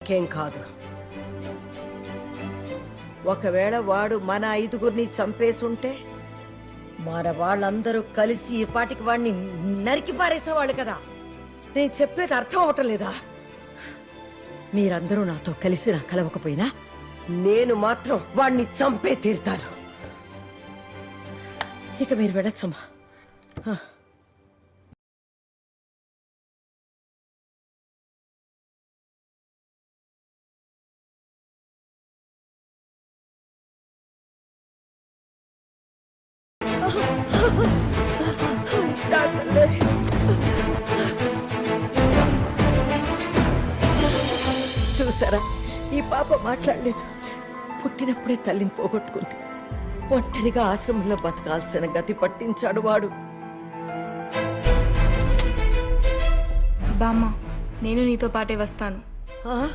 ఏం కాదు. ఒకవేళ వాడు మన 5గురిని చంపేసుంటే మన వాళ్ళందరూ కలిసి ఈ పాటికి వాడిని నరికి పారేసేవాళ్ళు కదా. నేను చెప్పేది అర్థం అవటం లేదా? మీరందరూ నాతో కలిసి నా కలవకపోయినా నేను మాత్రం వాడిని చంపే తీరుతాను. ఇక మీరు వెళ్ళొచ్చమ్మా. చూసారా, ఈ పాప మాట్లాడలేదు. పుట్టినప్పుడే తల్లిని పోగొట్టుకుంది. ఒంటరిగా ఆశ్రమంలో బతకాల్సిన గతి పట్టించాడు వాడు. బామ్మ, నేను నీతో పాటే వస్తాను.